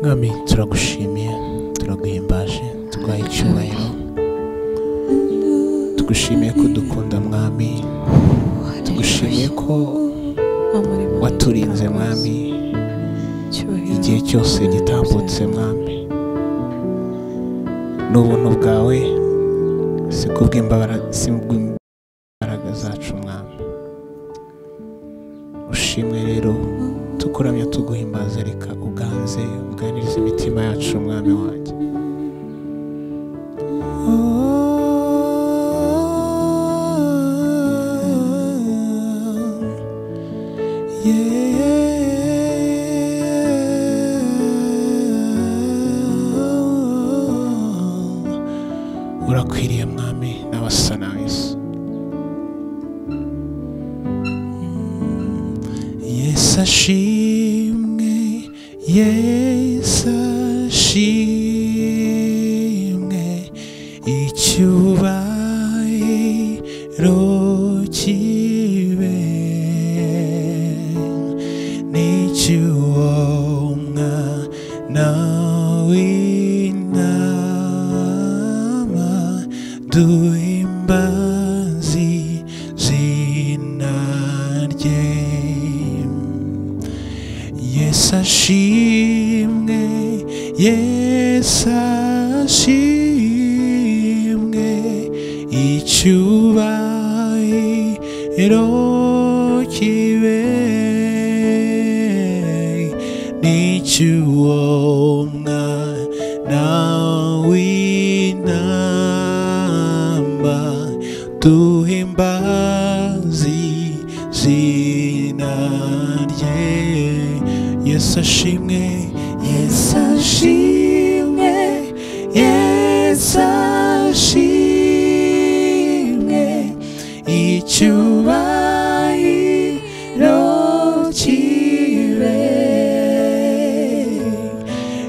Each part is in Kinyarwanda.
Mwami turagushimiye turaguhimbaje tuguhaye icyubahiro tugushimiye ko dukunda mwami tugushimiye ko waturinze mwami igihe cyose gitambutse mwami n'ubuntu bwawe si kubw'imbaraga zacu mwami ushimwe rero tukuramya tuguhimbaza reka uganze uganirize imitima yacu mwami wanjye urakwiriye mwami n'abasa na Yesu Yesu ashimwe Yesu ashimwe icyubahiro kibe n'icy'uwo mwana w'intama duhimbaze izina rye Yesu ashimwe Yesu ashimwe icyubahiro kibe n'icy'uwo mwana w'intama duhimbaze izina rye Yesu ashimwe Yesu ashimwe Yesu ashimwe icyubahiro kibe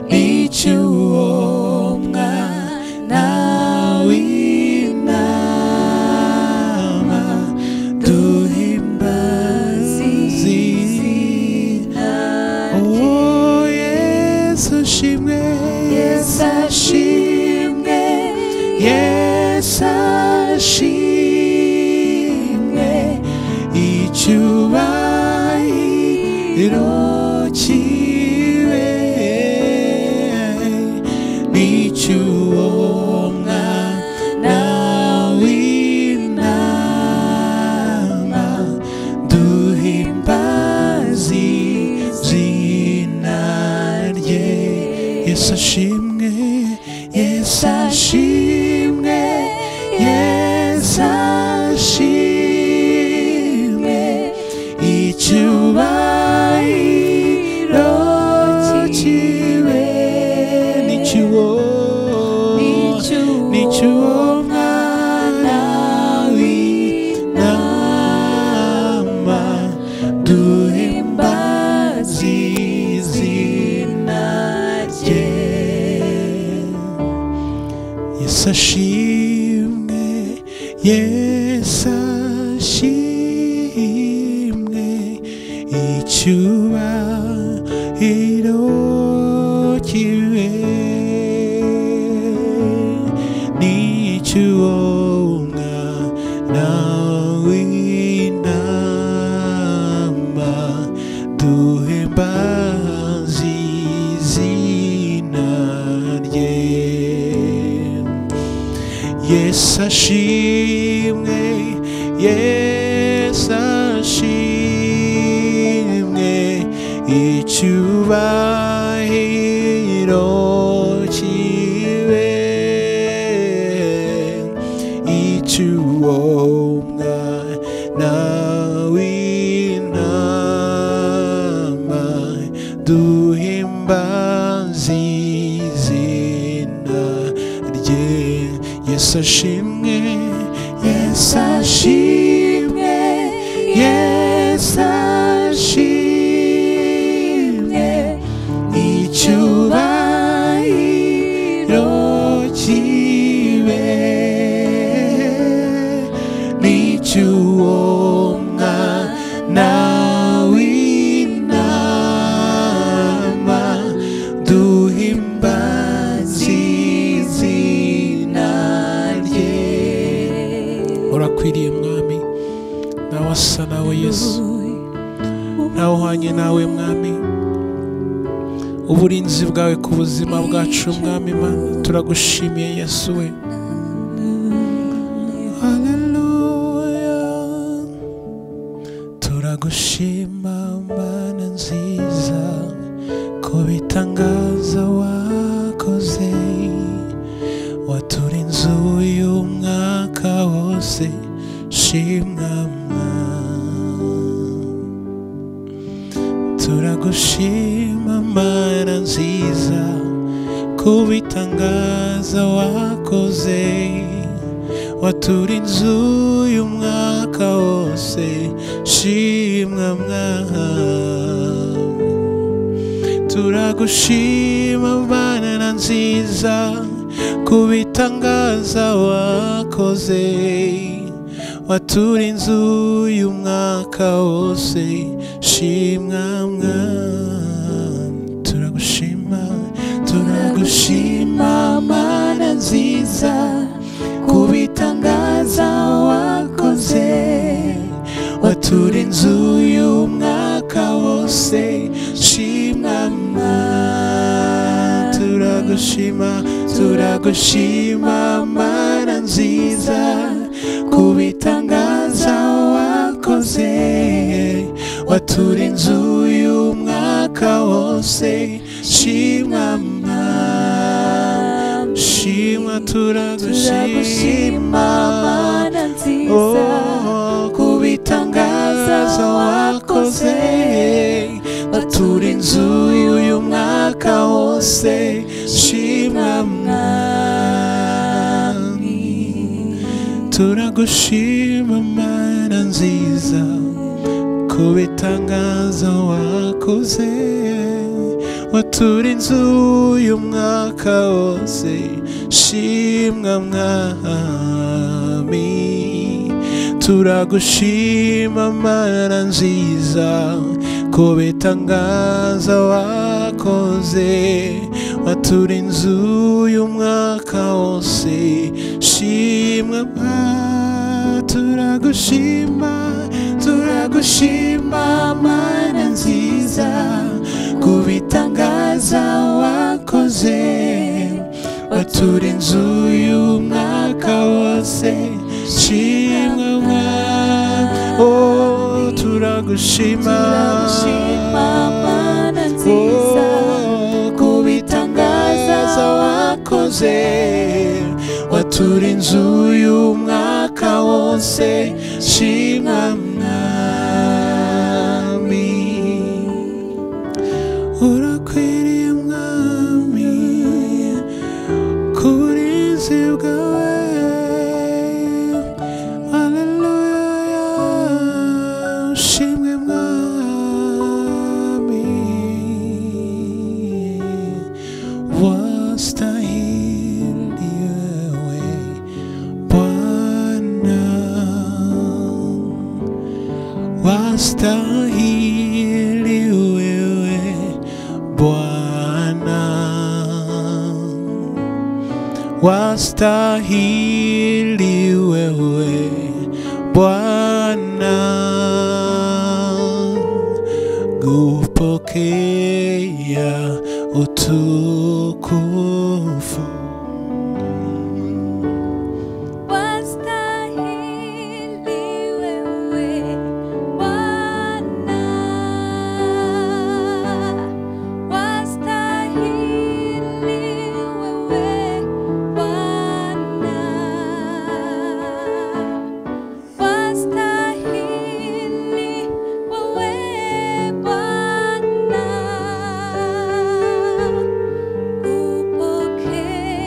n'icy'uwo mwana w'intama duhimbaze izina oh Yesu ashimwe Yesu ashimwe Yesu ashimwe icyubahiro kibe n'icy'uwo mwana w'intama duhimbaze izina rye Yesu ashimwe Yesu ashimwe Yesu ashimwe icyubahiro kibe n'icy'uwo mwana w'intama duhimbaze izina rye Yesu ashimwe Yesu ashimwe icyubahiro kibe n'icy'uwo mwana w'intama duhimbaze izina rye Yesu ashimwe Yesu ashimwe icyubahiro kibe icy'uwo mwana w'intama duhimbaze izina rye Yesu ashimwe Yesu ashimwe Yesu ashimwe icyubahiro kibe n'icy'uwo mwana w'intama ntawe uhwanye nawe mwami, uburinzi bwawe ku buzima bwacu mwami Mana, turagushimiye Yesu we. Haleluya, turagushima Mana nziza ku bitangaza wakoze, waturinze uyu mwaka wose, shimwa turagushima Mana nziza ku bitangaza wakoze, waturinze uyu mwaka wose, shimwa turagushima Mana nziza ku bitangaza wakoze, waturinze uyu mwaka wose, shimwa turagushima Mana nziza ku bitangaza wakoze, waturinze uyu mwaka wose, shimwa turagushima Mana nziza ku bitangaza wakoze, waturinze uyu mwaka wose, shimwa turagushima Mana nziza ku bitangaza wakoze, waturinze uyu mwaka wose, shimwa turagushima Mana nziza ku bitangaza wakoze, waturinze uyu mwaka wose, shimwa mwami. Turagushima Mana nziza ku bitangaza wakoze, waturinze uyu mwaka wose, shimwa turagushima Mana nziza ku bitangaza wakoze, waturinze uyu mwaka wose, shimwa turagushima Mana nziza ku bitangaza wakoze, waturinze uyu mwaka wose, shimwa urakwiriye mwami ku burinzi bwawe. Haleluya, ushimwe mwami, wastahili wewe Bwana, wastahili wewe Bwana, wastahili wewe Bwana, kupokea utukufu. Okay.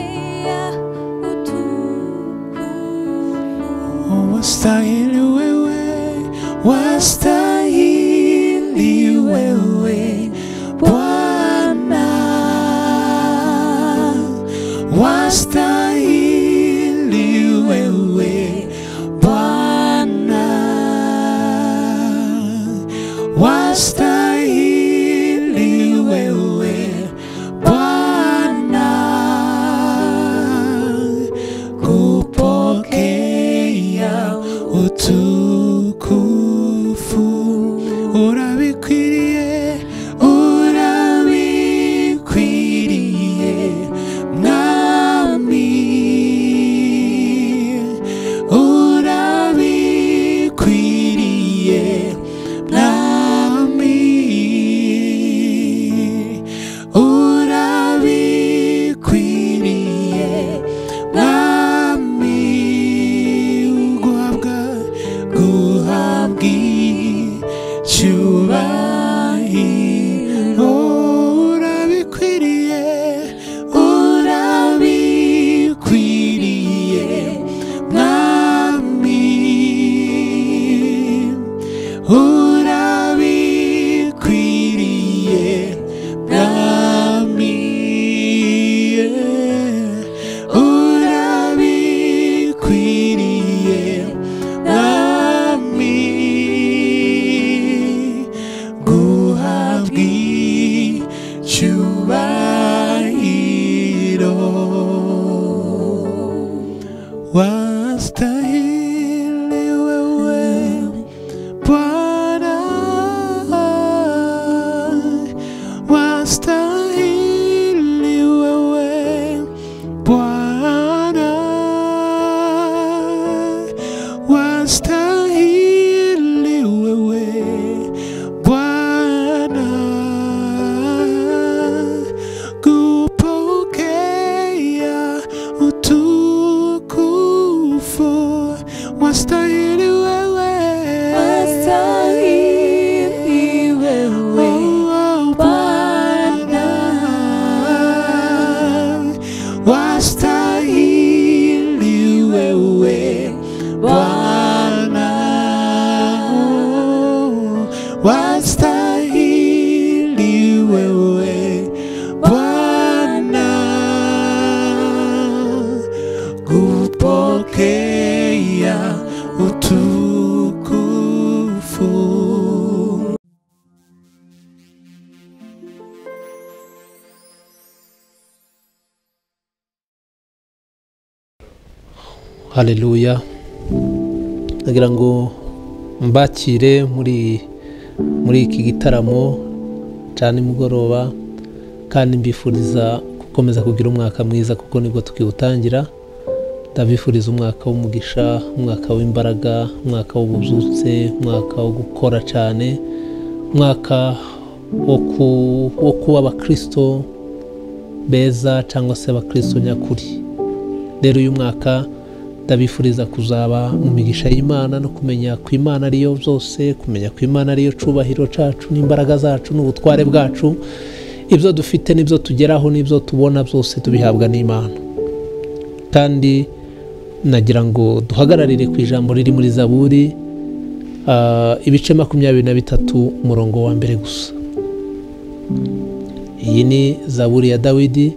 bw'icyubahiro wastahili wewe Bwana, wastahili wewe Bwana, wastahili wewe Bwana, kupokea utukufu, wastahili wewe, wastahili wewe Bwana, wastahili wewe Bwana, wastahili wewe Bwana, kupokea utukufu. Haleluya. Nagira ngo mbakire muri iki gitaramo cyane mugoroba, kandi mbifuriza gukomeza kugira umwaka mwiza kuko nibwo tukiwutangira. Ndabifuriza umwaka w'umugisha, umwaka w'imbaraga, umwaka w'ububyutse, umwaka wo gukora cyane, umwaka wo kuba abakristo beza cyangwa se abakristo nyakuri. Rero uyu mwaka ndabifuriza kuzaba mu migisha y'Imana no kumenya ko Imana ariyo byose, kumenya ko Imana ariyo cubahiro cacu n'imbaraga zacu n'ubutware bwacu. Ibyo dufite n'ibyo tugeraho n'ibyo tubona byose tubihabwa n'Imana. Kandi nagira ngo duhagararire ku ijambo riri muri Zaburi ibice 23 umurongo wa mbere gusa. Iyi ni Zaburi ya Dawidi.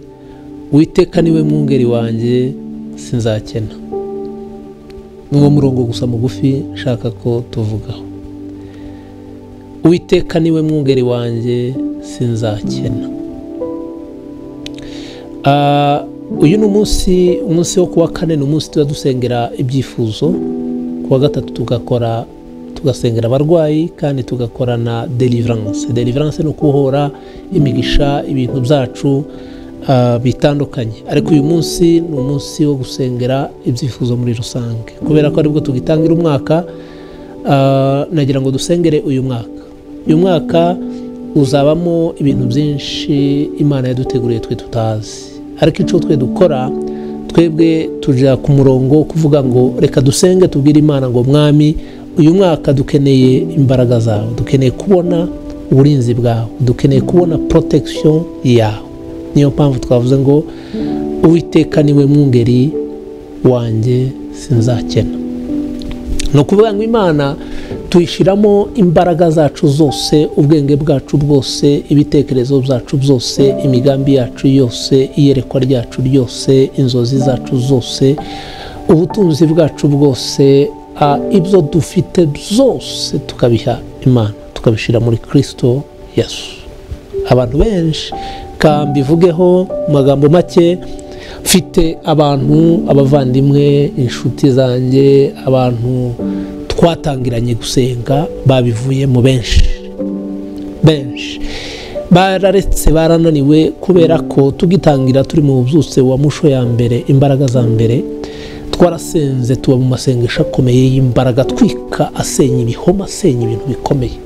Uwiteka niwe mwungeri wanjye sinzakena. N'uwo murongo gusa mugufi shaka ko tuvugaho. Uwiteka niwe mwungeri wanjye sinzakena. Uyu ni umunsi wo kuwa kane, ni umunsi tuba dusengera ibyifuzo. Kuwa gatatu tugasengera abarwayi, kandi tugakora na deliverance. Deliverance ni ukubohora imigisha ibintu byacu bitandukanye. Ariko uyu munsi ni umunsi wo gusengera ibyifuzo muri rusange, kubera ko aribwo tugitangira umwaka. Nagira ngo dusengere uyu mwaka. Uyu mwaka uzabamo ibintu byinshi Imana yaduteguriye twe tutazi. Ariko icyo twe dukora, twebwe tuja ku murongo kuvuga ngo reka dusenge tubwire Imana ngo mwami, uyu mwaka dukeneye imbaraga zawe, dukeneye kubona uburinzi bwawe, dukeneye kubona protection yawe. Niyo mpamvu twavuze ngo Uwiteka niwe mwungeri wanjye sinzakena. No kuvuga ngo Imana tuyishiramo imbaraga zacu zose, ubwenge bwacu bwose, ibitekerezo byacu byose, imigambi yacu yose, iyerekwa ryacu ryose, inzozi zacu zose, ubutunzi bwacu bwose, ibyo dufite byose tukabiha Imana, tukabishira muri Kristo Yesu. Abantu benshi kambivugeho mu magambo make, mfite abantu, abavandimwe, inshuti zanjye, abantu twatangiranye gusenga babivuye mu benshi bararetse, barananiwe, kubera ko tugitangira turi mu bubyutse wa musho ya mbere, imbaraga za mbere, twarasenze tuba mu masengesho akomeye y'imbaraga, twika asenya ibihoma, asenya ibintu bikomeye.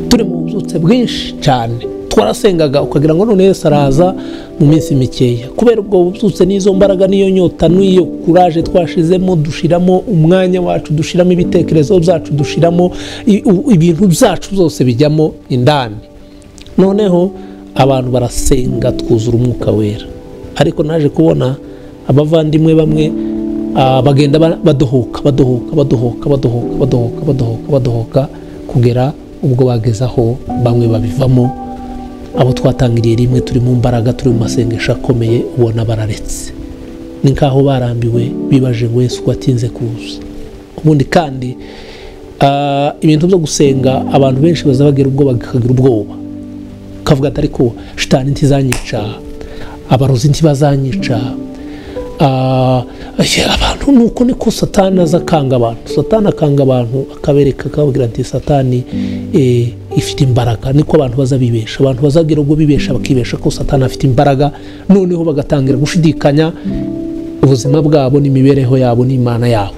Turi mu bubyutse bwinshi cyane, twarasengaga ukagira ngo none Yesu araza mu minsi mikeya. Kubera ubwo bubyutse n'izo mbaraga n'iyo nyota n'iyo courage twashizemo, dushiramo umwanya wacu, dushiramo ibitekerezo byacu, dushiramo ibintu byacu byose bijyamo indani. Noneho abantu barasenga twuzura umwuka wera. Ariko naje kubona abavandimwe bamwe bagenda badohoka kugera ubwo bagezaho bamwe babivamo. Abo twatangiriye rimwe turi mu mbaraga, turi mu masengesho akomeye, ubona bararetse. Ni nkaho barambiwe, bibaje ngo Yesu atinze kuza. Ubundi kandi ibintu byo gusenga abantu benshi baza bagira ubwoba, bakagira ubwoba, kavuga ati ariko shitani ntizanyica, abarozi ntibazanyica, abantu nuko niko satani aza akanga abantu. Satani akanga abantu akabereka, akababwira ati satani ifite imbaraga, niko abantu baza bibesha. Abantu bazagira ubwo bibesha bakibesha ko satani afite imbaraga, noneho bagatangira gushidikanya ubuzima bwabo n'imibereho yabo n'Imana yabo.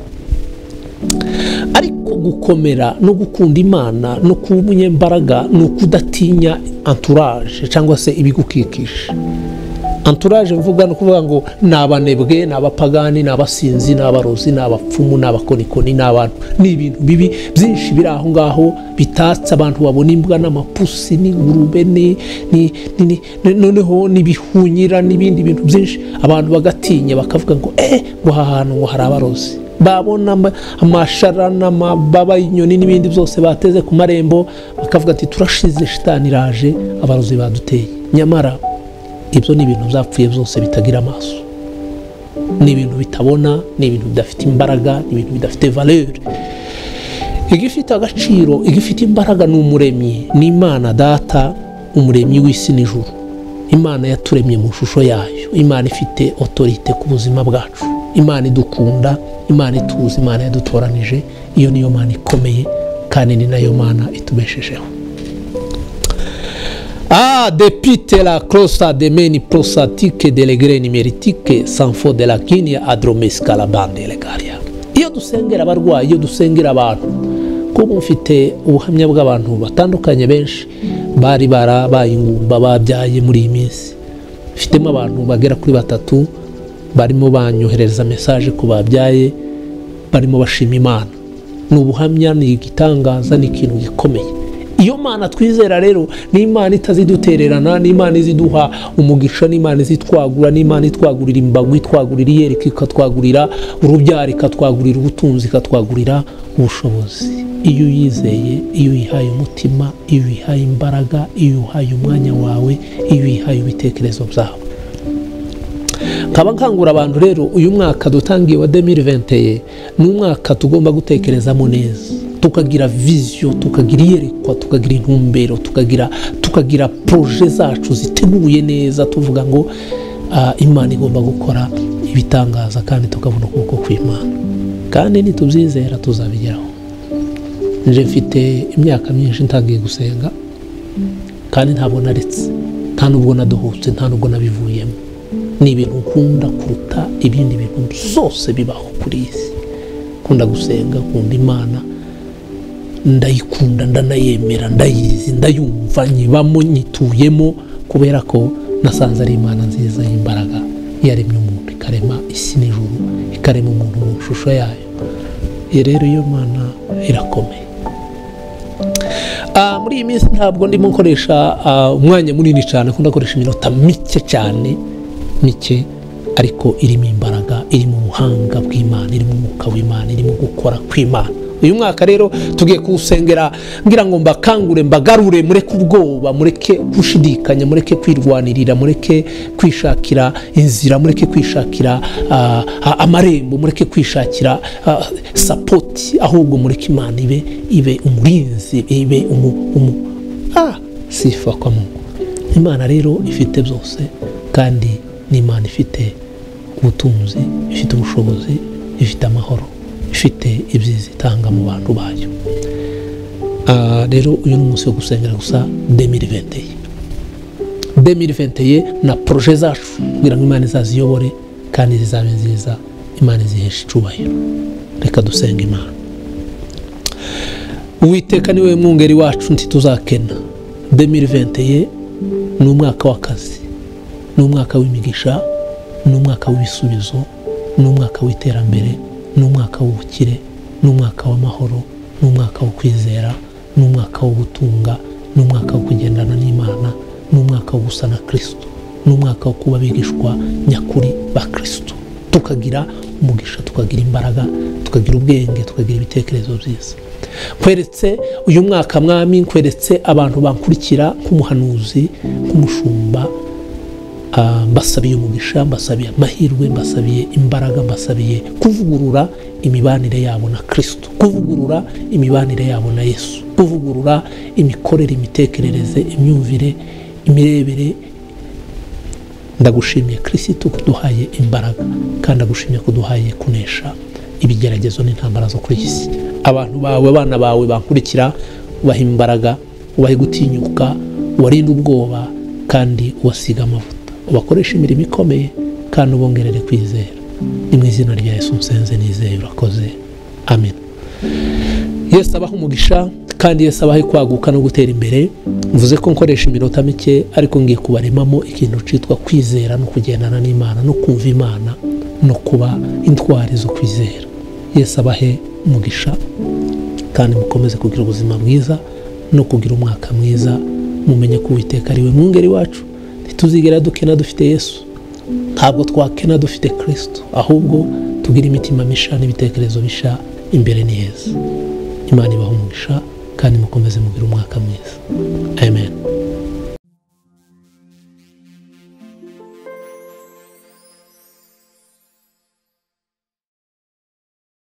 Ariko gukomera no gukunda Imana no kuba umunyembaraga no kudatinya entourage cyangwa se ibigukikije. Entourage mvuga no kuvuga ngo nabanebwe, nabapagani, nabasinzi, nabarozi, nabapfumu, nabakonikoni, n'abantu n'ibintu bibi byinshi biri aho ngaho bitatse abantu babona imbwa n'amapusi n'ingurube noneho n'ibihunyira n'ibindi bintu byinshi, abantu bagatinya bakavuga ngo ngo ahantu ngo hari abarozi, babona amashara n'amababa y'inyoni n'ibindi byose bateze ku marembo, bakavuga ati turashize, shitani iraje, abarozi baduteye. Nyamara ibyo ni ibintu byapfuye byose bitagira amaso, ni ibintu bitabona, ni ibintu bidafite imbaraga, ni ibintu bidafite valeur. Igifite agaciro, igifite imbaraga ni umuremyi, ni Imana Data, umuremyi w'isi n'ijuru. Imana yaturemye mu shusho yayo, Imana ifite autorité ku buzima bwacu, Imana idukunda, Imana ituzi, Imana yadutoranije. Iyo niyo Mana ikomeye kandi ni nayo Mana itubeshejeho. Depite la crossa de meni prosatike de legreni meritike sanfo de la kinia adromeska la bande legaria. Iyo dusengera abarwayi, iyo dusengera abantu, kuba mfite ubuhamya bw'abantu batandukanye benshi bari barabaye ingumba babyaye muri iyi minsi. Mfitemo abantu bagera kuri 3 barimo banyohereza message ku babyaye, barimo bashima Imana. Ni ubuhamya, ni igitangaza, ni ikintu gikomeye. Iyo Mana twizera rero ni Imana itazidutererana, ni Imana iziduha umugisha, ni Imana izitwagura, ni Imana itwagurira imbago, itwagurira iyereka, ikatwagurira urubyaro, ikatwagurira ubutunzi, ikatwagurira ubushobozi. Iyo uyizeye, iyo uyihaye umutima, iyo uyihaye imbaraga, iyo uhaye umwanya wawe, iyo uyihaye ibitekerezo byawe. Nkaba nkangura abantu rero, uyu mwaka dutangiye wa 2021 ni umwaka tugomba gutekerezamo neza, tukagira vision, tukagira iyerekwa, tukagira intumbero, tukagira projet zacu ziteguye neza, tuvuga ngo Imana igomba gukora ibitangaza kandi tukabona ukuboko kw'Imana, kandi nitubyizera tuzabigeraho. Nje mfite imyaka myinshi ntangiye gusenga kandi ntabwo naretse, nta nubwo nadohotse, nta nubwo nabivuyemo. Ni ibintu nkunda kuruta ibindi bintu byose bibaho kuri isi. Nkunda gusenga, nkunda Imana, ndayikunda, ndanayemera, ndayizi, ndayumva, nyibamo, nyituyemo, kubera ko nasanze ari Imana nziza y'imbaraga yaremye umuntu, ikarema isi n'ijuru, ikarema umuntu mu shusho yayo. Rero iyo Mana irakomeye. Muri iyi minsi ntabwo ndimo nkoresha umwanya munini cyane, nkunda gukoresha iminota mike cyane, mike ariko irimo imbaraga, irimo ubuhanga bw'Imana, irimo umwuka w'Imana, irimo gukora kw'Imana. Uyu mwaka rero tugiye kuwusengera, ngira ngo mbakangure, mbagarure, mureke ubwoba, mureke gushidikanya, mureke kwirwanirira, mureke kwishakira inzira, mureke kwishakira amarembo, mureke kwishakira support, ahubwo mureke Imana ibe umurinzi, ibe sifa kwa Mungu. Imana rero ifite byose kandi ni Imana ifite ubutunzi, ifite ubushobozi, ifite amahoro, ifite ibyiza itanga mu bantu bayo. Rero uyu ni umunsi wo gusengera gusa 2021 na projet zacu kugira ngo Imana izaziyobore kandi zizabe nziza, Imana izihesha icyubahiro. Reka dusenga Imana. Uwiteka niwe mwungeri wacu ntituzakena. 2021 ni umwaka w'akazi, ni umwaka w'imigisha, ni umwaka w'ibisubizo, ni umwaka w'iterambere, ni umwaka w'ubukire, ni umwaka w'amahoro, ni umwaka wo kwizera, ni umwaka wo gutunga, ni umwaka wo kugendana n'Imana, ni umwaka wo gusa na Kristo, ni umwaka wo kuba abigishwa nyakuri ba Kristo, tukagira umugisha, tukagira imbaraga, tukagira ubwenge, tukagira ibitekerezo byiza. Kweretse uyu mwaka Mwami, kweretse abantu bankurikira nk'umuhanuzi, nk'umushumba, mbasabiye umugisha, mbasabiye amahirwe, mbasabiye imbaraga, mbasabiye kuvugurura imibanire yabo na Kristo, kuvugurura imibanire yabo na Yesu, kuvugurura imikorere, imitekerereze, imyumvire, imirebere. Ndagushimiye Kristo kuduhaye imbaraga, kandi ndagushimiye kuduhaye kunesha ibigeragezo n'intambara zo kuri isi. Abantu bawe, abana bawe bankurikira, ubaha imbaraga, ubahe gutinyuka, ubarinde ubwoba, kandi ubasiga amavuta, ubakoresha imirimo ikomeye, kandi ubongerere kwizera. Ni mu izina rya Yesu nsenze nizeye, urakoze, amen. Yesu abaha umugisha, kandi Yesu abahe kwaguka no gutera imbere. Mvuze ko nkoresha iminota mike, ariko ngiye kubaremamo ikintu cyitwa kwizera no kugendana n'Imana no kumva Imana no kuba intwari zo kwizera. Yesu abahe umugisha, kandi mukomeze kugira ubuzima bwiza no kugira umwaka mwiza. Mumenye ko Uwiteka ari we mwungeri wacu, ntituzigera dukena dufite Yesu, ntabwo twakena dufite Kristo, ahubwo tugira imitima misha n'ibitekerezo bisha. Imbere ni heza. Imana ibahe umugisha, kandi mukomeze mugira umwaka mwiza.